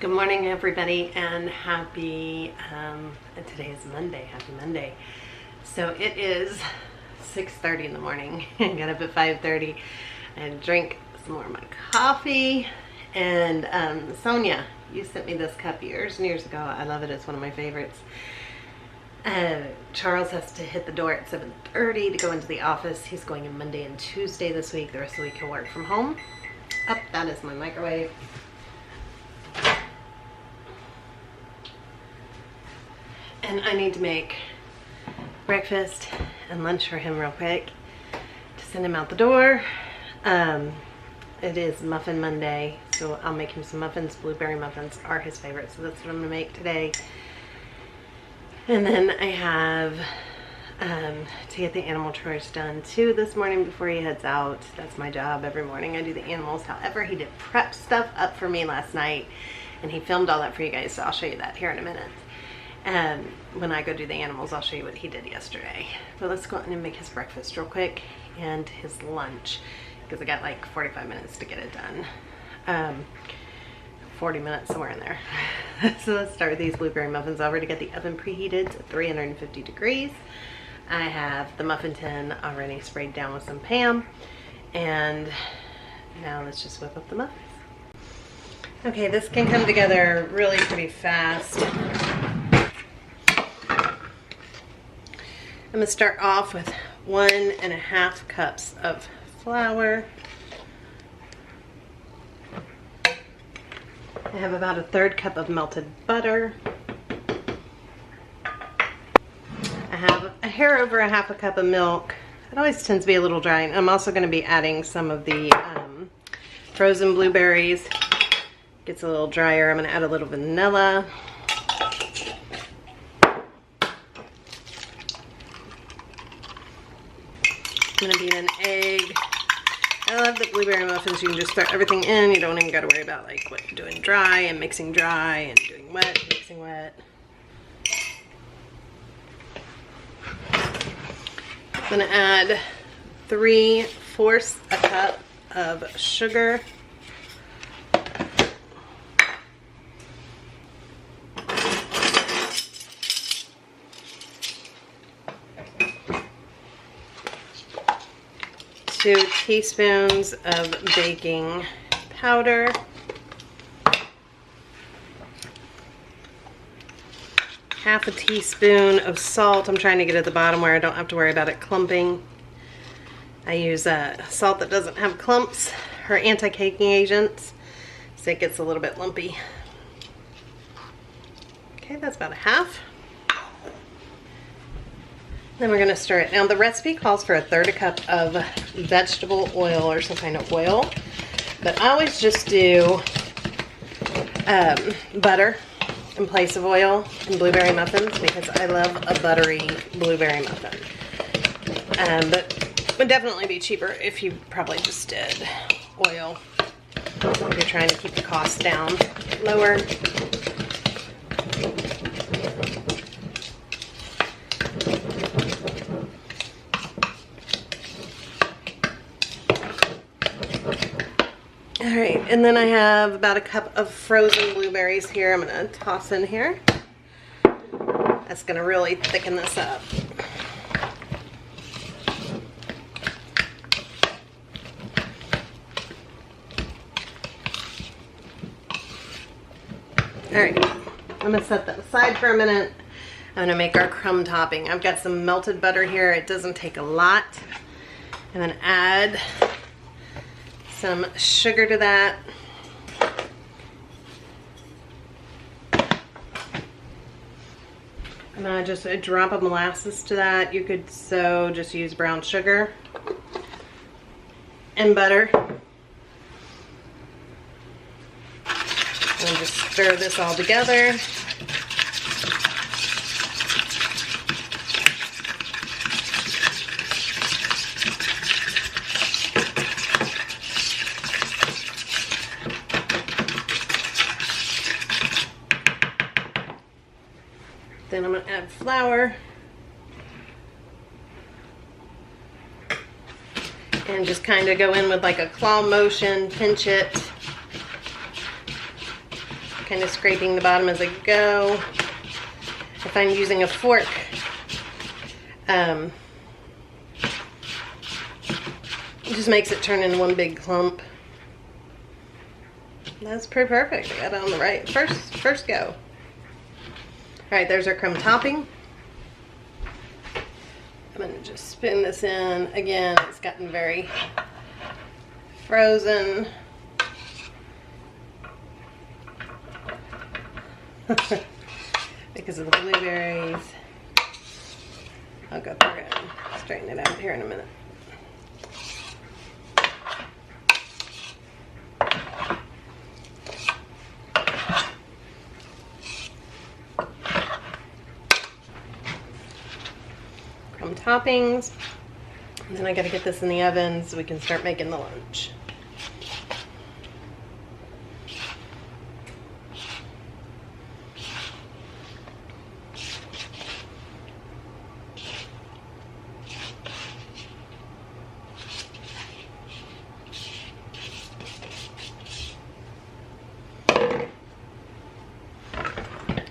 Good morning, everybody, and happy, today is Monday, happy Monday. So it is 6:30 in the morning. I got up at 5:30 and drank some more of my coffee. And Sonia, you sent me this cup years and years ago. I love it, it's one of my favorites. Charles has to hit the door at 7:30 to go into the office. He's going in Monday and Tuesday this week. The rest of the week he'll work from home. That is my microwave. And I need to make breakfast and lunch for him real quick to send him out the door. It is Muffin Monday, so I'll make him some muffins. Blueberry muffins are his favorite, so that's what I'm gonna make today. And then I have to get the animal chores done too this morning before he heads out. That's my job every morning. I do the animals. However, he did prep stuff up for me last night and he filmed all that for you guys, so I'll show you that here in a minute. And when I go do the animals, I'll show you what he did yesterday. But let's go out and make his breakfast real quick and his lunch, because I got like 45 minutes to get it done. 40 minutes, somewhere in there. So let's start with these blueberry muffins. I already got the oven preheated to 350 degrees. I have the muffin tin already sprayed down with some Pam. And now let's just whip up the muffins. Okay, this can come together really pretty fast. I'm gonna start off with 1.5 cups of flour. I have about 1/3 cup of melted butter. I have a hair over 1/2 cup of milk. It always tends to be a little dry. I'm also gonna be adding some of the frozen blueberries. Gets a little drier. I'm gonna add a little vanilla. I'm gonna beat an egg. I love the blueberry muffins. You can just throw everything in. You don't even gotta worry about like what you're doing dry and mixing dry and doing wet, mixing wet. I'm gonna add 3/4 a cup of sugar. Two teaspoons of baking powder. Half a teaspoon of salt. I'm trying to get at the bottom where I don't have to worry about it clumping. I use salt that doesn't have clumps or anti-caking agents, so it gets a little bit lumpy. Okay, that's about 1/2. Then we're gonna stir it. Now the recipe calls for 1/3 cup of vegetable oil or some kind of oil, but I always just do butter in place of oil in blueberry muffins because I love a buttery blueberry muffin. But would definitely be cheaper if you probably just did oil if you're trying to keep the cost down lower. All right, and then I have about 1 cup of frozen blueberries here. I'm gonna toss in here. That's gonna really thicken this up. All right, I'm gonna set that aside for a minute. I'm gonna make our crumb topping. I've got some melted butter here. It doesn't take a lot. I'm gonna add some sugar to that. And just a drop of molasses to that. You could just use brown sugar and butter. And just stir this all together. Then I'm going to add flour and just kind of go in with like a claw motion, pinch it, kind of scraping the bottom as I go. If I'm using a fork, it just makes it turn into one big clump. That's pretty perfect. I got it on the right first go. All right, there's our crumb topping. I'm gonna just spin this in. Again, it's gotten very frozen. Because of the blueberries. We're gonna straighten it out here in a minute. Crumb toppings. And then I gotta get this in the oven so we can start making the lunch.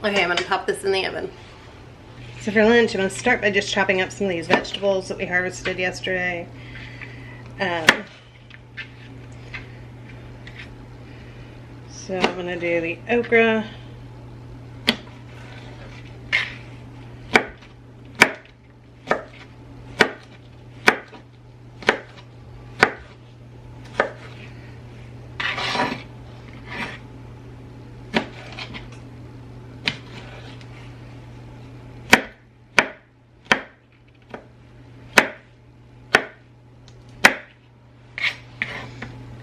Okay, I'm gonna pop this in the oven. So for lunch, I'm gonna start by just chopping up some of these vegetables that we harvested yesterday. So I'm gonna do the okra.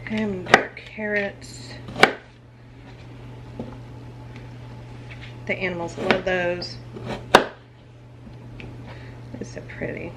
And carrots. The animals love those. It's so pretty.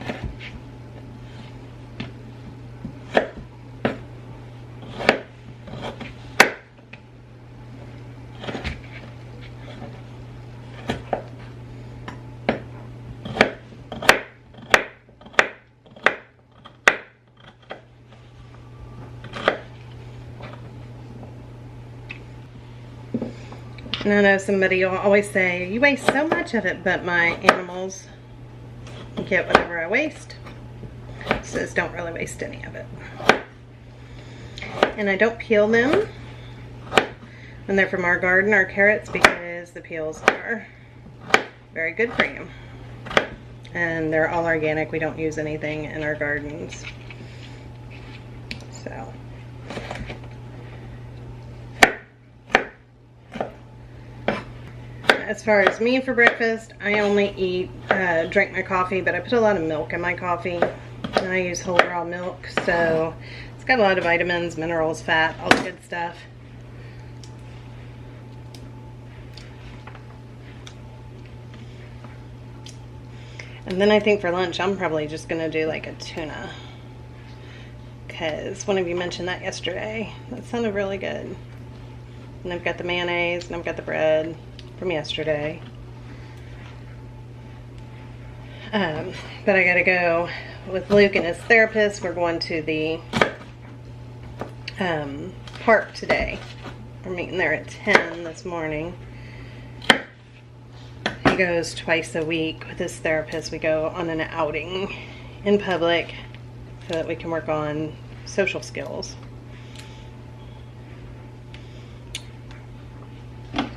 And I know somebody will always say, you waste so much of it, but my animals get whatever I waste. It says don't really waste any of it. And I don't peel them when they're from our garden, our carrots, because the peels are very good for you. And they're all organic. We don't use anything in our gardens. So. As far as me for breakfast, I only drink my coffee, but I put a lot of milk in my coffee. And I use whole raw milk, so it's got a lot of vitamins, minerals, fat, all the good stuff. And then I think for lunch, I'm probably just going to do like a tuna. Because one of you mentioned that yesterday. That sounded really good. And I've got the mayonnaise, and I've got the bread from yesterday. But I gotta go with Luke and his therapist. We're going to the park today. We're meeting there at 10 this morning. He goes twice a week with his therapist. We go on an outing in public so that we can work on social skills.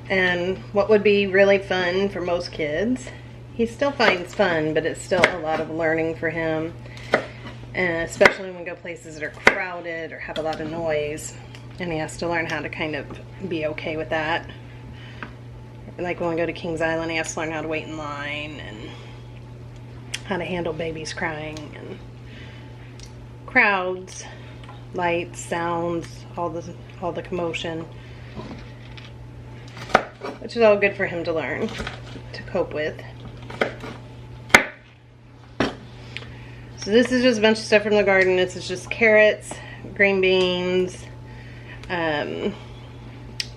And what would be really fun for most kids, he still finds fun, but it's still a lot of learning for him. And especially when we go places that are crowded or have a lot of noise. And he has to learn how to kind of be okay with that. Like when we go to Kings Island, he has to learn how to wait in line and how to handle babies crying and crowds, lights, sounds, all the commotion. Which is all good for him to learn, to cope with. So this is just a bunch of stuff from the garden. This is just carrots, green beans,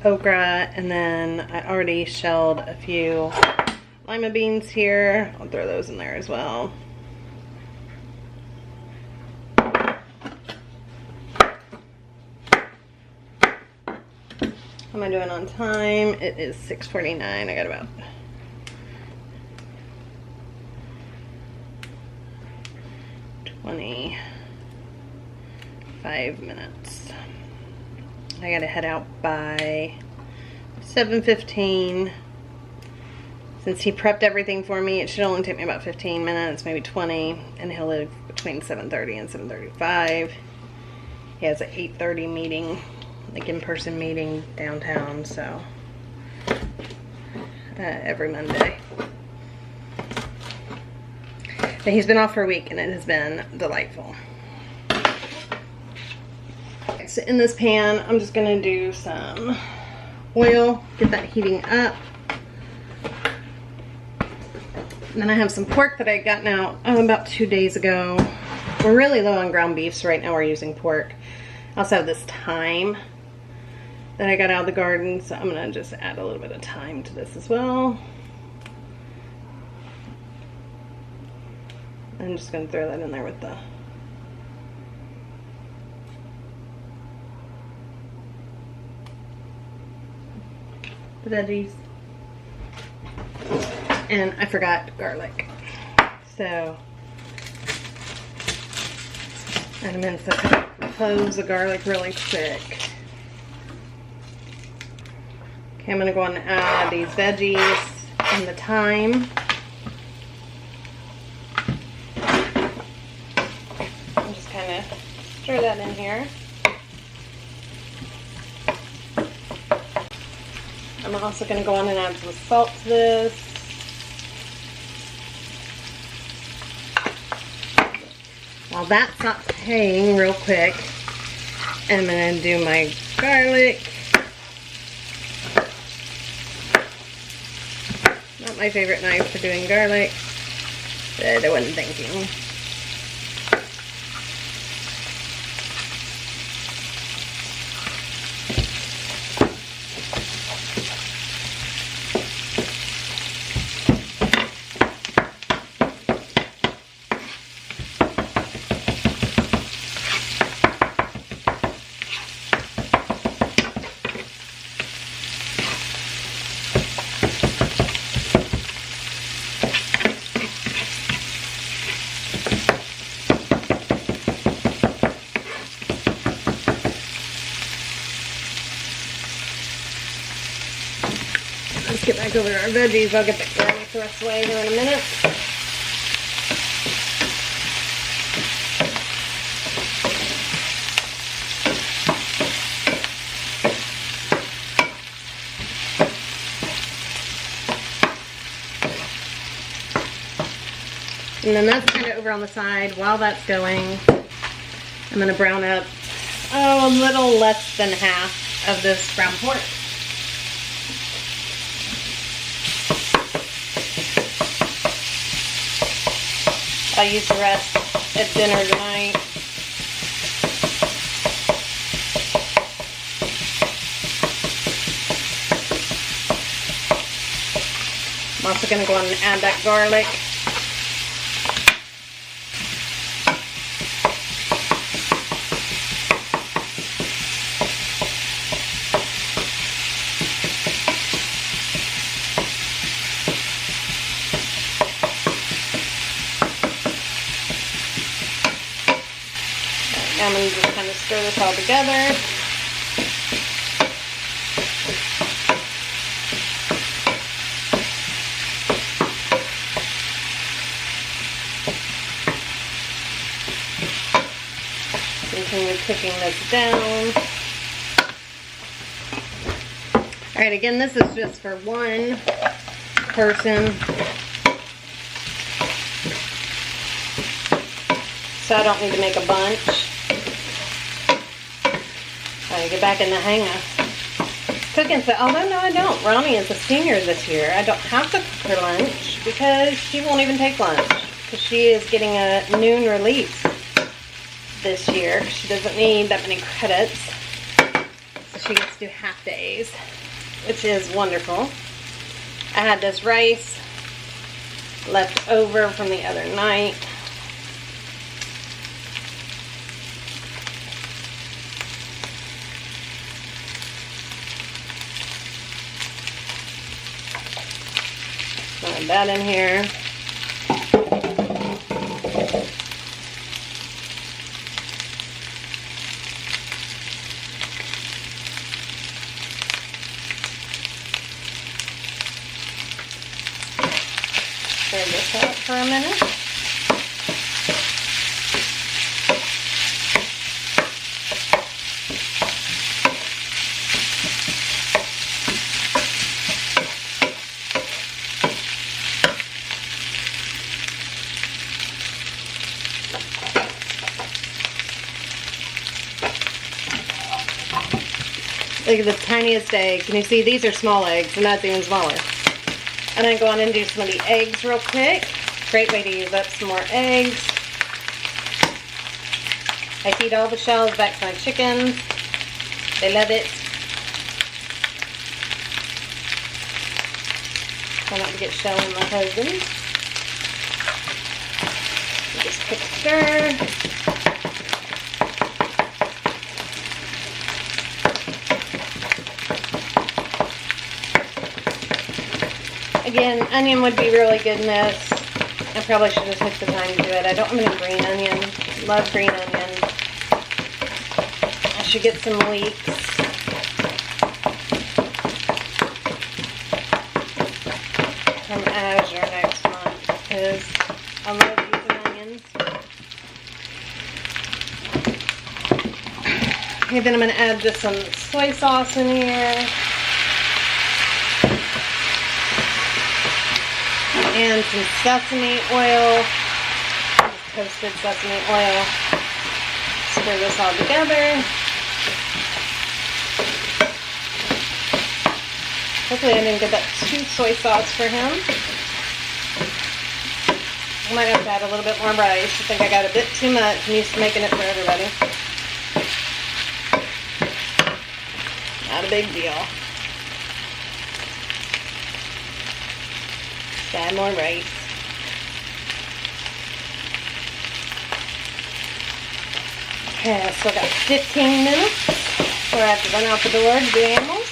okra, and then I already shelled a few lima beans here. I'll throw those in there as well. How am I doing on time? It is 6:49. I got about 25 minutes. I gotta head out by 7:15. Since he prepped everything for me, it should only take me about 15 minutes, maybe 20, and he'll live between 7:30 and 7:35. He has an 8:30 meeting, like in-person meeting downtown, so every Monday. But he's been off for a week, and it has been delightful. So in this pan, I'm just gonna do some oil, get that heating up. And then I have some pork that I got out about 2 days ago. We're really low on ground beef, so right now we're using pork. I also have this thyme that I got out of the garden, so I'm gonna just add a little bit of thyme to this as well. I'm just gonna throw that in there with the veggies. And I forgot garlic. So in a minute, so I can close the garlic really quick. Okay, I'm gonna go on and add these veggies and the thyme. I'm just kind of stir that in here. I'm also going to go on and add some salt to this. While that's sauteing real quick, I'm going to do my garlic. Not my favorite knife for doing garlic, but I wasn't thinking. Let's get back over to our veggies. I'll get the garlic the rest of the way here in a minute. And then that's kind of over on the side. While that's going, I'm going to brown up a little less than half of this brown pork. I'll use the rest at dinner tonight. I'm also going to go on and add that garlic. I'm going to just kind of stir this all together. Continue cooking this down. Alright, again, this is just for one person. So I don't need to make a bunch. I get back in the hang of cooking. So, although no, I don't. Ronnie is a senior this year. I don't have to cook her lunch because she won't even take lunch because she is getting a noon release this year. She doesn't need that many credits, so she gets to do half days, which is wonderful. I had this rice left over from the other night. Add that in here. Stir this out for a minute. Look at the tiniest egg. Can you see these are small eggs, and that's even smaller. And then go on and do some of the eggs real quick. Great way to use up some more eggs. I feed all the shells back to my chickens. They love it. Try not to get shell in my husband. Just quick stir. Again, onion would be really good in this. I probably should have took the time to do it. I don't have any green onion. Love green onion. I should get some leeks. From Azure next month because I love using onions. Okay, then I'm going to add just some soy sauce in here. And some sesame oil, toasted sesame oil. Stir this all together. Hopefully I didn't get that too soy sauce for him. I might have to add a little bit more rice. I think I got a bit too much. I'm used to making it for everybody. Not a big deal. Add more rice. Okay, I still got 15 minutes before I have to run out the door to do animals.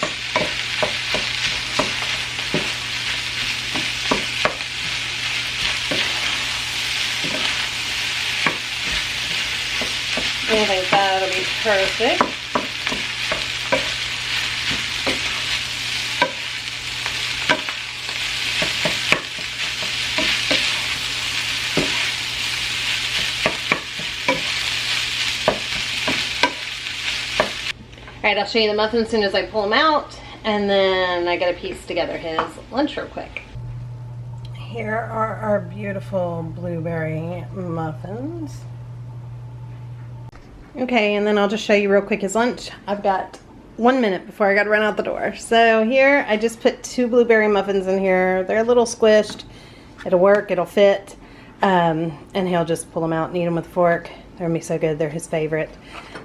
I think that'll be perfect. Alright, I'll show you the muffins as soon as I pull them out, and then I gotta piece together his lunch real quick. Here are our beautiful blueberry muffins. Okay, and then I'll just show you real quick his lunch. I've got 1 minute before I gotta run out the door. So here, I just put 2 blueberry muffins in here. They're a little squished. It'll work, it'll fit. And he'll just pull them out and eat them with a fork. They're gonna be so good, they're his favorite.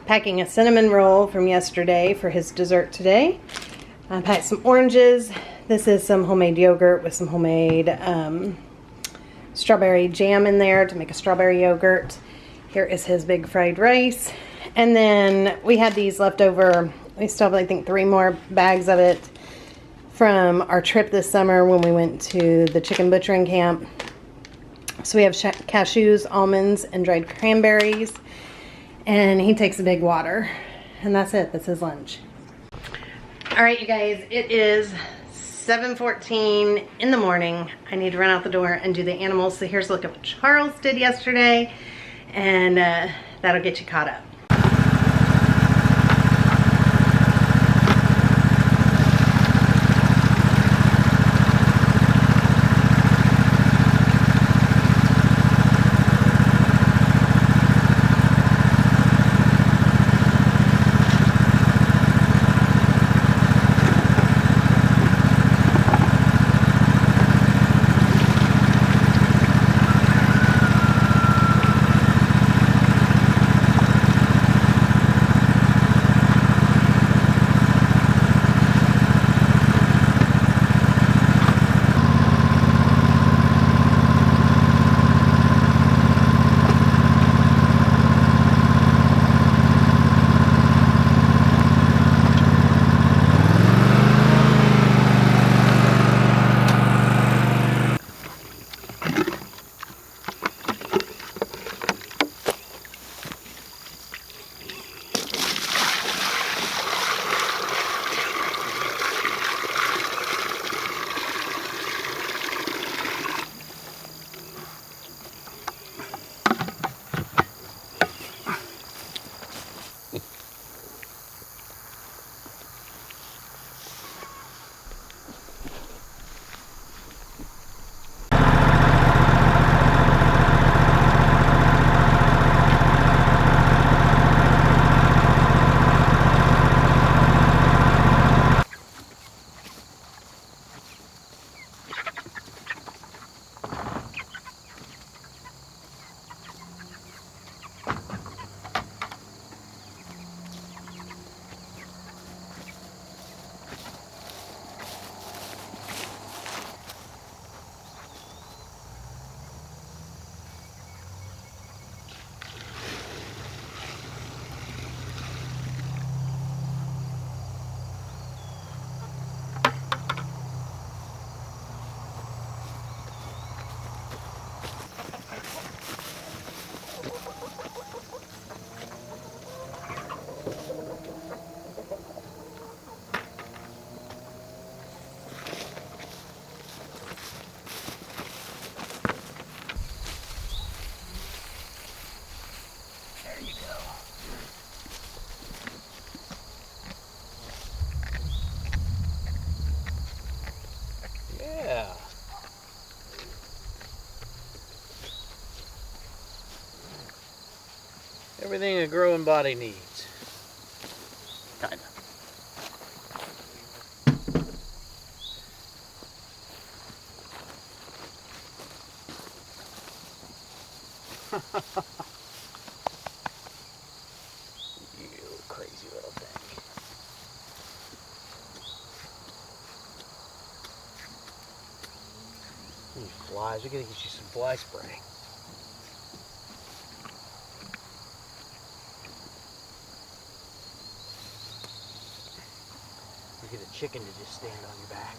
Packing a cinnamon roll from yesterday for his dessert today. I packed some oranges. This is some homemade yogurt with some homemade strawberry jam in there to make a strawberry yogurt. Here is his big fried rice. And then we had these left over. We still have, I think, 3 more bags of it from our trip this summer when we went to the chicken butchering camp. So we have cashews, almonds, and dried cranberries. And he takes a big water. And that's it. That's his lunch. Alright, you guys. It is 7:14 in the morning. I need to run out the door and do the animals. So here's a look at what Charles did yesterday. And that'll get you caught up. Everything a growing body needs. Kinda. You crazy little thing. These flies, we gotta get you some fly spray. You get a chicken to just stand on your back.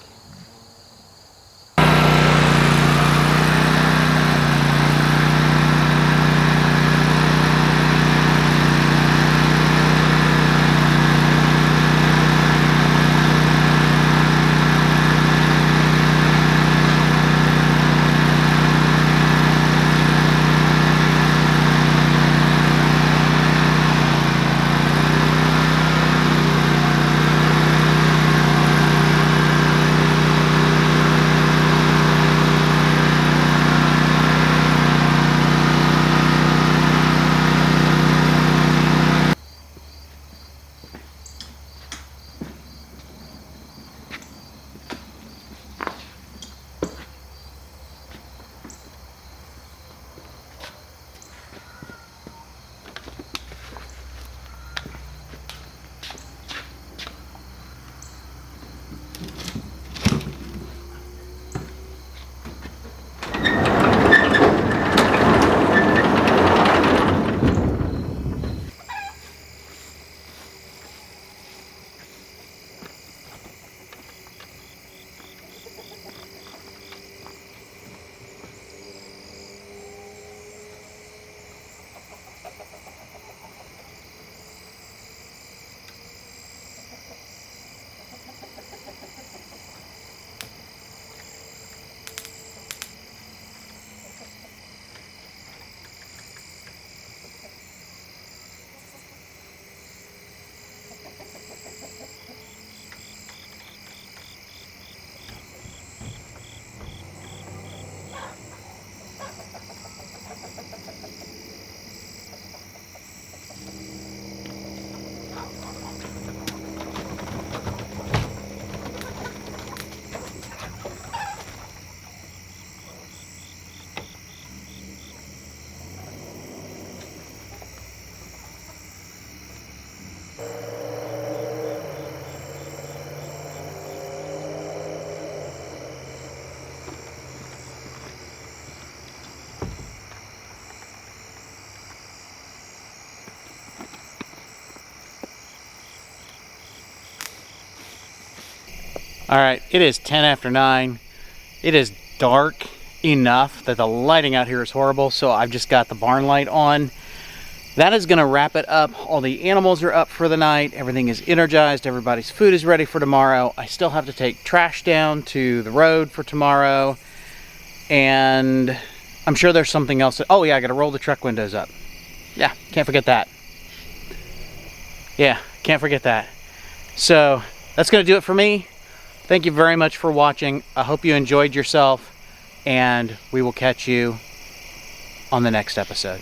All right, it is 10 after 9. It is dark enough that the lighting out here is horrible, so I've just got the barn light on. That is gonna wrap it up. All the animals are up for the night. Everything is energized. Everybody's food is ready for tomorrow. I still have to take trash down to the road for tomorrow. And I'm sure there's something else. Oh yeah, I gotta roll the truck windows up. Yeah, can't forget that. Yeah, can't forget that. So that's gonna do it for me. Thank you very much for watching. I hope you enjoyed yourself, and we will catch you on the next episode.